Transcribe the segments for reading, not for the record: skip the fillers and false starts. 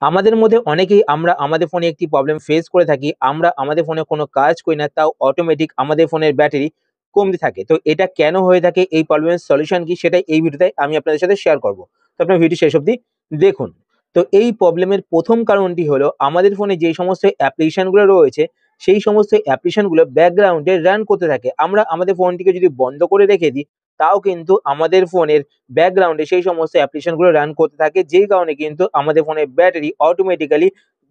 আমাদের মধ্যে অনেকেই আমরা আমাদের ফোনে একটি প্রবলেম ফেস করে থাকি। আমরা আমাদের ফোনে কোনো কাজ করি না, তাও অটোমেটিক আমাদের ফোনের ব্যাটারি কমতে থাকে। তো এটা কেন হয়ে থাকে, এই প্রবলেমের সলিউশন কি, সেটাই এই ভিডিওতে আমি আপনাদের সাথে শেয়ার করব। তো আপনার ভিডিও শেষ অবধি দেখুন। তো এই প্রবলেমের প্রথম কারণটি হলো আমাদের ফোনে যেই সমস্ত অ্যাপ্লিকেশনগুলো রয়েছে, সেই সমস্ত অ্যাপ্লিকেশনগুলো ব্যাকগ্রাউন্ডে রান করতে থাকে। আমরা আমাদের ফোনটিকে যদি বন্ধ করে রেখে দিই, তাও কিন্তু আমাদের ফোনের ব্যাকগ্রাউন্ডে সেই সমস্ত অ্যাপ্লিকেশনগুলো রান করতে থাকে, যেই কারণে কিন্তু আমাদের ফোনের ব্যাটারি অটোমেটিক্যালি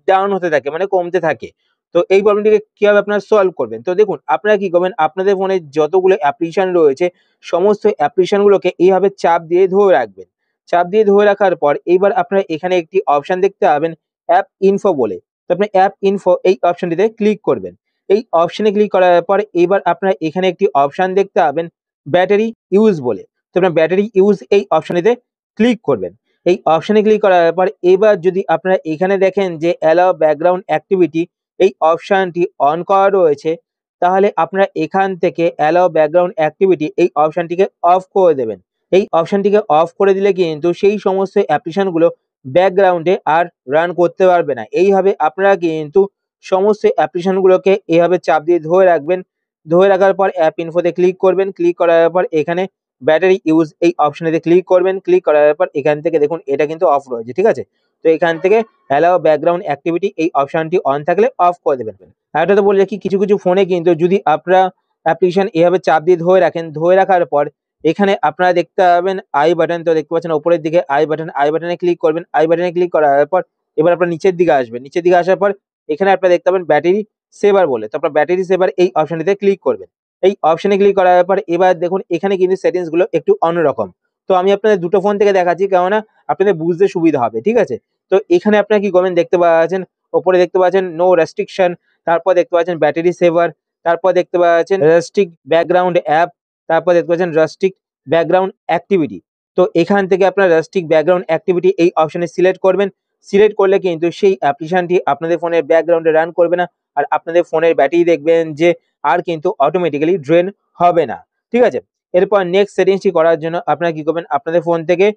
ডাউন হতে থাকে, মানে কমতে থাকে। তো এই প্রবলেমটিকে কিভাবে আপনারা সলভ করবেন? তো দেখুন, আপনারা কি করবেন, আপনাদের ফোনে যতগুলো অ্যাপ্লিকেশন রয়েছে, সমস্ত অ্যাপ্লিকেশনগুলোকে এইভাবে চাপ দিয়ে ধরে রাখবেন। চাপ দিয়ে ধরে রাখার পর এইবার আপনারা এখানে একটি অপশন দেখতে পাবেন, অ্যাপ ইনফো বলে। তো আপনি অ্যাপ ইনফো এই অপশনটিতে ক্লিক করবেন। এই অপশনে ক্লিক করার পর এইবার আপনারা এখানে একটি অপশন দেখতে পাবেন, ব্যাটারি ইউজ বলে। তো আপনার ব্যাটারি ইউজ এই অপশনেতে ক্লিক করবেন। এই অপশনে ক্লিক করার পর এবার যদি আপনারা এখানে দেখেন যে অ্যালাউ ব্যাকগ্রাউন্ড অ্যাক্টিভিটি, এই অপশনটি অন করা রয়েছে, তাহলে আপনারা এখান থেকে অ্যালাউ ব্যাকগ্রাউন্ড অ্যাক্টিভিটি এই অপশনটিকে অফ করে দেবেন। এই অপশনটিকে অফ করে দিলে কিন্তু সেই সমস্ত অ্যাপ্লিকেশনগুলো ব্যাকগ্রাউন্ডে আর রান করতে পারবে না। এইভাবে আপনারা কিন্তু সমস্ত অ্যাপ্লিকেশনগুলোকে এভাবে চাপ দিয়ে ধরে রাখবেন। ধরে রাখার পর অ্যাপ ইনফোতে ক্লিক করবেন। ক্লিক করার পর এখানে ব্যাটারি ইউজ এই অপশনেতে ক্লিক করবেন। ক্লিক করার পর এখান থেকে দেখুন এটা কিন্তু অফ রয়েছে, ঠিক আছে? তো এখান থেকে অ্যালাও ব্যাকগ্রাউন্ড অ্যাক্টিভিটি এই অপশনটি অন থাকলে অফ করে দেবেন। আরেকটা তো বলে রাখি, কিছু কিছু ফোনে কিন্তু যদি আপনারা অ্যাপ্লিকেশন এভাবে চাপ দিয়ে ধরে রাখেন, ধরে রাখার পর এখানে আপনারা দেখতে পাবেন আই বাটন, তো দেখতে পাচ্ছেন উপরের দিকে আই বাটন, আই বাটনে ক্লিক করবেন। আই বাটনে ক্লিক করার পর এবার আপনারা নিচের দিকে আসবেন। নিচের দিকে আসার পর এখানে আপনারা দেখতে পাবেন ব্যাটারি সেভার বলে। তো আপনারা ব্যাটারি সেভার এই অপশনটিতে ক্লিক করবেন। এই অপশনে ক্লিক করার পর এবার দেখুন এখানে কিন্তু সেটিংস গুলো একটু অন্যরকম। তো আমি আপনাদের দুটো ফোন থেকে দেখাচ্ছি, কেননা আপনাদের বুঝতে সুবিধা হবে, ঠিক আছে? তো এখানে আপনারা কি করবেন, দেখতে পাচ্ছেন ওপরে দেখতে পাচ্ছেন নো রেস্ট্রিকশন, তারপর দেখতে পাচ্ছেন ব্যাটারি সেভার, তারপর দেখতে পাচ্ছেন রেস্ট্রিক্ট ব্যাকগ্রাউন্ড অ্যাপ, তারপর দেখতে পাচ্ছেন রেস্ট্রিক্ট ব্যাকগ্রাউন্ড অ্যাক্টিভিটি। তো এখান থেকে আপনারা রেস্ট্রিক্ট ব্যাকগ্রাউন্ড অ্যাক্টিভিটি এই অপশনে সিলেক্ট করবেন। সিলেক্ট করলে কিন্তু সেই অ্যাপ্লিকেশনটি আপনাদের ফোনের ব্যাকগ্রাউন্ডে রান করবে না, আর আপনাদের ফোনের ব্যাটারি দেখবেন যে আর কিন্তু অটোমেটিক্যালি ড্রেন হবে না, ঠিক আছে? এরপর নেক্সট সেটিংসটি করার জন্য আপনারা কি করবেন, আপনাদের ফোন থেকে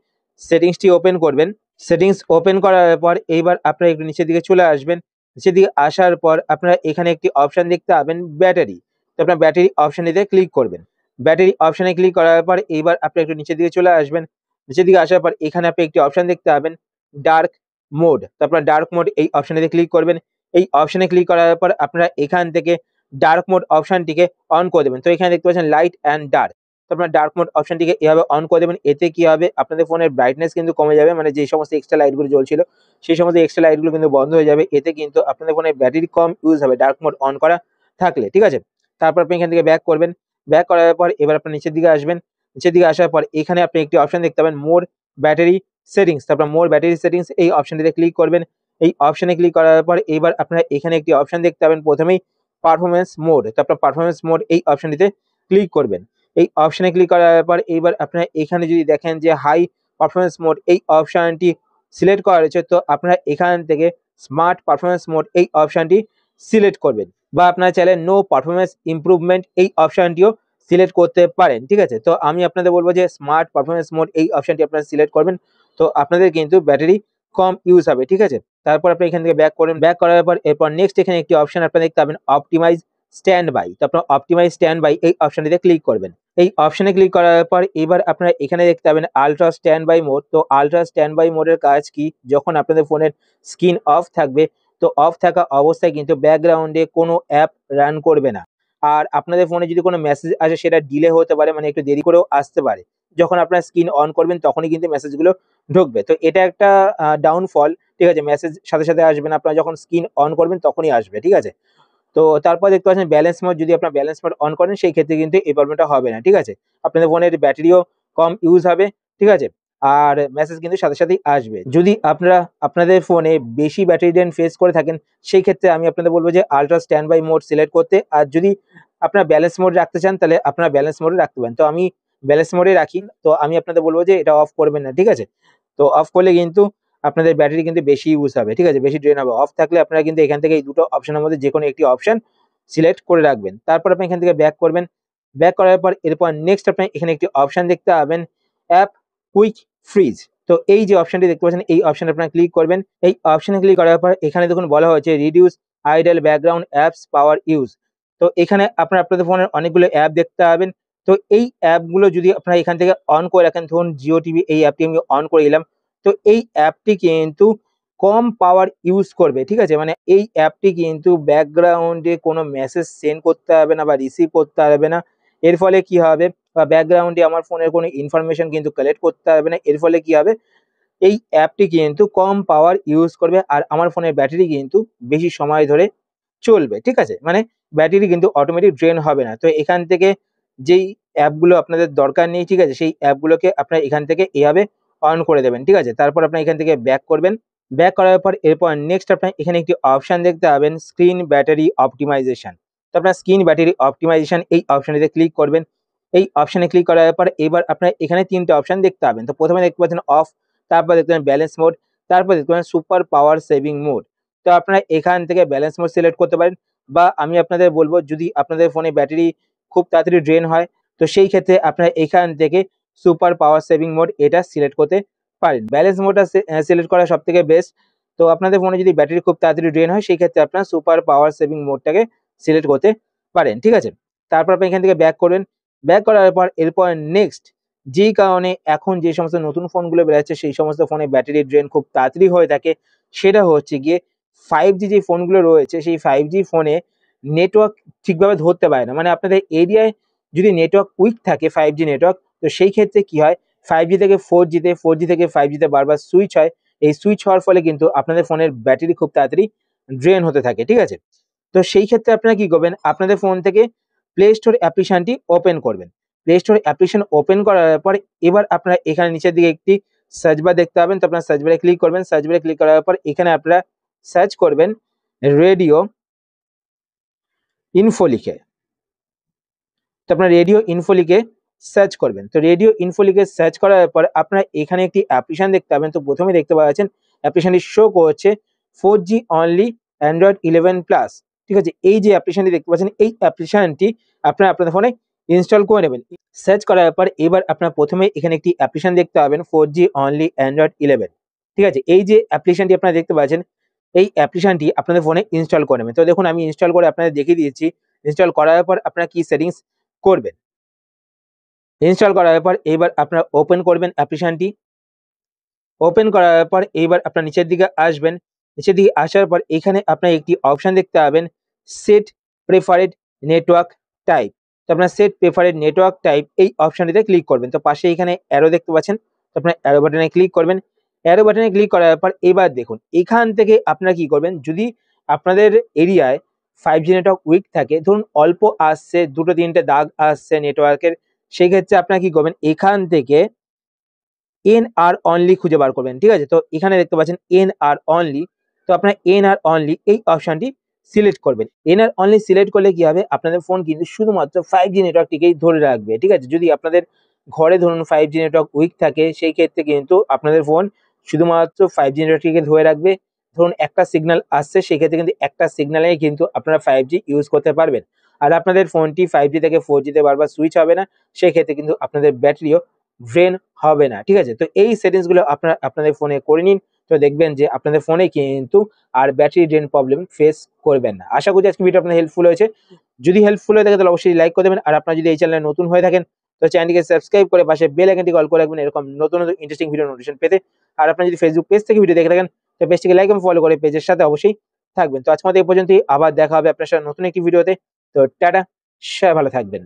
সেটিংসটি ওপেন করবেন। সেটিংস ওপেন করার পর এইবার আপনারা একটু নিচের দিকে চলে আসবেন। নিচের দিকে আসার পর আপনারা এখানে একটি অপশন দেখতে পাবেন, ব্যাটারি। তো আপনার ব্যাটারি অপশনটিতে ক্লিক করবেন। ব্যাটারি অপশনে ক্লিক করার পর এইবার আপনি একটু নিচের দিকে চলে আসবেন। নিচের দিকে আসার পর এখানে আপনি একটি অপশন দেখতে পাবেন, ডার্ক মোড। তো আপনার ডার্ক মোড এই অপশনটিতে ক্লিক করবেন। এই অপশনে ক্লিক করার পর আপনারা এখান থেকে ডার্ক মোড অপশনটিকে অন করে দেবেন। তো এখানে দেখতে পাচ্ছেন লাইট অ্যান্ড ডার্ক। তো আপনার ডার্ক মোড অপশনটিকে এভাবে অন করে দেবেন। এতে কি হবে, আপনাদের ফোনের ব্রাইটনেস কিন্তু কমে যাবে, মানে যে সমস্ত এক্সট্রা লাইটগুলো জ্বলছিল সেই সমস্ত এক্সট্রা লাইটগুলো কিন্তু বন্ধ হয়ে যাবে। এতে কিন্তু আপনাদের ফোনের ব্যাটারি কম ইউজ হবে ডার্ক মোড অন করা থাকলে, ঠিক আছে? তারপর আপনি এখান থেকে ব্যাক করবেন। ব্যাক করার পর এবার আপনার নিচের দিকে আসবেন। নিচের দিকে আসার পর এখানে আপনি একটি অপশন দেখতে পাবেন, মোর ব্যাটারি সেটিংস। তারপর মোর ব্যাটারি সেটিংস এই অপশনটিতে ক্লিক করবেন। এই অপশনে ক্লিক করার পর এবার আপনারা এখানে একটি অপশন দেখতে পাবেন, প্রথমেই পারফরম্যান্স মোড। তো আপনার পারফরম্যান্স মোড এই অপশনটিতে ক্লিক করবেন। এই অপশনে ক্লিক করার পর এইবার আপনারা এখানে যদি দেখেন যে হাই পারফরম্যান্স মোড এই অপশনটি সিলেক্ট করা রয়েছে, তো আপনারা এখান থেকে স্মার্ট পারফরম্যান্স মোড এই অপশনটি সিলেক্ট করবেন, বা আপনারা চাইলে নো পারফরম্যান্স ইমপ্রুভমেন্ট এই অপশনটিও সিলেক্ট করতে পারেন, ঠিক আছে? তো আমি আপনাদের বলবো যে স্মার্ট পারফরম্যান্স মোড এই অপশনটি আপনারা সিলেক্ট করবেন। তো আপনাদের কিন্তু ব্যাটারি কম ইউজ হবে, ঠিক আছে? তারপর আপনি এখান থেকে ব্যাক করবেন। ব্যাক করার পর এরপর নেক্সট এখানে একটি অপশন আপনারা দেখতে পাবেন, অপটিমাইজ স্ট্যান্ড বাই। তো আপনারা অপটিমাইজ স্ট্যান্ড বাই এই অপশনটিতে ক্লিক করবেন। এই অপশনে ক্লিক করার পর এবার আপনারা এখানে দেখতে পাবেন আলট্রা স্ট্যান্ড বাই মোড। তো আলট্রা স্ট্যান্ড বাই মোডের কাজ কি, যখন আপনাদের ফোনের স্ক্রিন অফ থাকবে, তো অফ থাকা অবস্থায় কিন্তু ব্যাকগ্রাউন্ডে কোনো অ্যাপ রান করবে না। আর আপনাদের ফোনে যদি কোনো মেসেজ আসে সেটা ডিলে হতে পারে, মানে একটু দেরি করেও আসতে পারে। যখন আপনার স্ক্রিন অন করবেন তখনই কিন্তু মেসেজগুলো ঢুকবে। তো এটা একটা ডাউনফল, ঠিক আছে? মেসেজ সাথে সাথে আসবে না, আপনারা যখন স্ক্রিন অন করবেন তখনই আসবে, ঠিক আছে? তো তারপর দেখতে পাচ্ছেন ব্যালেন্স মোড, যদি আপনার ব্যালেন্স মোড অন করেন সেই ক্ষেত্রে কিন্তু এই প্রবলেমটা হবে না, ঠিক আছে? আপনাদের ফোনের ব্যাটারিও কম ইউজ হবে, ঠিক আছে? আর মেসেজ কিন্তু সাথে সাথেই আসবে। যদি আপনারা আপনাদের ফোনে বেশি ব্যাটারি ড্রেন ফেস করে থাকেন, সেই ক্ষেত্রে আমি আপনাদের বলবো যে ultra stand by mode select করতে। আর যদি আপনারা ব্যালেন্স মোড রাখতে চান তাহলে আপনারা ব্যালেন্স মোডে রাখতে পারেন। তো আমি ব্যালেন্স মোডে রাখি, তো আমি আপনাদের বলবো যে এটা অফ করবেন না, ঠিক আছে? তো অফ করলে কিন্তু আপনাদের ব্যাটারি কিন্তু বেশি ইউজ হবে, ঠিক আছে? বেশি ড্রেন হবে। অফ থাকলে আপনারা কিন্তু এখান থেকে এই দুটো অপশনের মধ্যে যেকোনো একটি অপশন সিলেক্ট করে রাখবেন। তারপর আপনি এখান থেকে ব্যাক করবেন। ব্যাক করার পর এরপর নেক্সট আপনি এখানে একটি অপশন দেখতে পাবেন, অ্যাপ কুইক ফ্রিজ। তো এই যে অপশনটি দেখতে পাচ্ছেন এই অপশনে আপনারা ক্লিক করবেন। এই অপশনে ক্লিক করার পর এখানে দেখুন বলা হয়েছে reduce idol background apps power use. তো এখানে আপনারা আপনাদের ফোনের অনেকগুলো অ্যাপ দেখতে পাবেন। তো এই অ্যাপগুলো যদি আপনারা এখান থেকে অন করে রাখেন, ধরুন জিও টিভি এই অ্যাপটি আমি অন করে দিলাম, তো এই অ্যাপটি কিন্তু কম পাওয়ার ইউজ করবে, ঠিক আছে? মানে এই অ্যাপটি কিন্তু ব্যাকগ্রাউন্ডে কোনো মেসেজ সেন্ড করতে হবে না বা রিসিভ করতে হবে না। এর ফলে কি হবে, বা ব্যাকগ্রাউন্ডে আমার ফোনের কোনো ইনফরমেশন কিন্তু কালেক্ট করতে হবে না। এর ফলে কি হবে, এই অ্যাপটি কিন্তু কম পাওয়ার ইউজ করবে আর আমার ফোনের ব্যাটারি কিন্তু বেশি সময় ধরে চলবে, ঠিক আছে? মানে ব্যাটারি কিন্তু অটোমেটিক ড্রেন হবে না। তো এখান থেকে যেই অ্যাপগুলো আপনাদের দরকার নেই, ঠিক আছে? সেই অ্যাপগুলোকে আপনারা এখান থেকে এভাবে অন করে দেবেন, ঠিক আছে? তারপর আপনারা এখান থেকে ব্যাক করবেন। ব্যাক করার পর এরপর নেক্সট আপনার এখানে একটি অপশন দেখতে পাবেন স্ক্রিন ব্যাটারি অপটিমাইজেশন। তো আপনার স্ক্রিন ব্যাটারি অপটিমাইজেশন এই অপশনটিতে ক্লিক করবেন। এই অপশনে ক্লিক করার পর এবার আপনারা এখানে ৩ টে অপশন দেখতে পাবেন। তো প্রথমে দেখতে পাচ্ছেন অফ, তারপর দেখতে পাবেন ব্যালেন্স মোড, তারপর দেখতে পাবেন সুপার পাওয়ার সেভিং মোড। তো আপনারা এখান থেকে ব্যালেন্স মোড সিলেক্ট করতে পারেন, বা আমি আপনাদের বলবো যদি আপনাদের ফোনে ব্যাটারি খুব তাড়াতাড়ি ড্রেন হয়, তো সেই ক্ষেত্রে আপনারা এখান থেকে সুপার পাওয়ার সেভিং মোড এটা সিলেক্ট করতে পারেন। ব্যালেন্স মোডটা সিলেক্ট করা সবথেকে বেস্ট। তো আপনাদের ফোনে যদি ব্যাটারি খুব তাড়াতাড়ি ড্রেন হয় সেই ক্ষেত্রে আপনারা সুপার পাওয়ার সেভিং মোডটাকে সিলেক্ট করতে পারেন, ঠিক আছে? তারপর আপনি এখান থেকে ব্যাক করবেন। ব্যাক করার পর এরপর নেক্সট যেই কারণে এখন যে সমস্ত নতুন ফোনগুলো বেরোচ্ছে সেই সমস্ত ফোনে ব্যাটারি ড্রেন খুব তাড়াতাড়ি হয়ে থাকে, সেটা হচ্ছে গিয়ে 5G যে ফোনগুলো রয়েছে সেই 5G ফোনে নেটওয়ার্ক ঠিকভাবে ধরতে পারে না। মানে আপনাদের এরিয়ায় যদি নেটওয়ার্ক উইক থাকে 5G নেটওয়ার্ক, তো সেই ক্ষেত্রে কি হয় 5G থেকে 4G তে, 4G থেকে 5G তে বারবার সুইচ হয়। এই সুইচ হওয়ার ফলে কিন্তু আপনাদের ফোনের ব্যাটারি খুব তাড়াতাড়ি ড্রেন হতে থাকে, ঠিক আছে? তো সেই ক্ষেত্রে আপনারা কি করবেন, আপনাদের ফোন থেকে প্লে স্টোর অ্যাপ্লিকেশনটি ওপেন করবেন। প্লে স্টোর অ্যাপ্লিকেশন ওপেন করার পর এবার আপনারা এখানে নিচের দিকে একটি সার্চ বার দেখতে পাবেন। তো আপনারা সার্চ বারে ক্লিক করবেন। সার্চ বারে ক্লিক করার পর এখানে আপনারা সার্চ করবেন রেডিও ইনফো লিখে। তো আপনার রেডিও ইনফো লিখে সার্চ করবেন। তো রেডিও ইনফো লিখে সার্চ করার পর আপনারা এখানে একটি অ্যাপ্লিকেশন দেখতে পাবেন। তো প্রথমে দেখতে পাচ্ছেন অ্যাপ্লিকেশনটি শো করছে 4G অনলি অ্যান্ড্রয়েড 11 প্লাস, ঠিক আছে? এই যে অ্যাপ্লিকেশনটি দেখতে পাচ্ছেন এই অ্যাপ্লিকেশনটি আপনারা আপনাদের ফোনে ইনস্টল করে নেবেন। সার্চ করার পর এবার আপনারা প্রথমে এখানে একটি অ্যাপ্লিকেশন দেখতে পাবেন 4G অনলি অ্যান্ড্রয়েড 11, ঠিক আছে? এই যে অ্যাপ্লিকেশনটি আপনারা দেখতে পাচ্ছেন এই অ্যাপ্লিকেশনটি আপনাদের ফোনে ইনস্টল করে নেবেন। তো দেখুন আমি ইনস্টল করে আপনাদের দেখিয়ে দিয়েছি। ইনস্টল করার পর আপনারা কি সেটিংস করবেন। ইনস্টল করার পর এবার আপনারা ওপেন করবেন অ্যাপ্লিকেশনটি। ওপেন করার পর এইবার আপনার নিচের দিকে আসবেন। নিচের দিকে আসার পর এখানে আপনার একটি অপশন দেখতে পাবেন সেট প্রেফারেড নেটওয়ার্ক টাইপ। তো আপনার সেট প্রেফারেড নেটওয়ার্ক টাইপ এই অপশনটিতে ক্লিক করবেন। তো পাশে এখানে অ্যারো দেখতে পাচ্ছেন, তো আপনার অ্যারো বাটনে ক্লিক করবেন। অ্যারো বাটনে ক্লিক করার পর এবার দেখুন এখান থেকে আপনারা কি করবেন, যদি আপনাদের এরিয়ায় 5G নেটওয়ার্ক উইক থাকে, ধরুন অল্প আসছে, 2-3টে দাগ আসছে নেটওয়ার্কের, সেই ক্ষেত্রে আপনারা কি করবেন এখান থেকে এনআর অনলি খুঁজে বার করবেন, ঠিক আছে? তো এখানে দেখতে পাচ্ছেন এনআর অনলি। তো আপনারা এনআর অনলি এই অপশনটি সিলেক্ট করবেন। এনআর অনলি সিলেক্ট করলে কি হবে, আপনাদের ফোন কিন্তু শুধুমাত্র 5G নেটওয়ার্কটিকেই ধরে রাখবে, ঠিক আছে? যদি আপনাদের ঘরে ধরুন 5G নেটওয়ার্ক উইক থাকে সেই ক্ষেত্রে কিন্তু আপনাদের ফোন শুধুমাত্র 5G নেটওয়ার্কটিকে ধরে রাখবে। ধরুন একটা সিগন্যাল আসছে সেই ক্ষেত্রে কিন্তু একটা সিগন্যালেই কিন্তু আপনারা 5G ইউজ করতে পারবেন। আর আপনাদের ফোনটি 5G থেকে 4G তে বারবার সুইচ হবে না, সেক্ষেত্রে কিন্তু আপনাদের ব্যাটারিও ড্রেন হবে না, ঠিক আছে? তো এই সেটিংস গুলো আপনারা আপনাদের ফোনে করে নিন। তো দেখবেন যে আপনাদের ফোনে কিন্তু আর ব্যাটারি ড্রেন প্রবলেম ফেস করবেন না। আশা করছি আজকে ভিডিও আপনাদের হেল্পফুল হয়েছে। যদি হেল্পফুল হয়ে থাকে তাহলে অবশ্যই লাইক করে দেবেন। আর আপনারা যদি এই চ্যানেলে নতুন হয়ে থাকেন তো চ্যানেলটিকে সাবস্ক্রাইব করে পাশে বেল আইকনটি অল করে রাখবেন এরকম নতুন নতুন ইন্টারেস্টিং ভিডিও নোটিফিকেশন পেতে। আর আপনারা যদি ফেসবুক পেজ থেকে ভিডিও দেখে থাকেন তো পেজটিকে লাইক এবং ফলো করে পেজের সাথে অবশ্যই থাকবেন। তো আজকের মতো এই পর্যন্তই, আবার দেখা হবে আপনার সাথে নতুন একটি ভিডিওতে। তো টাটা, সবাই ভালো থাকবেন।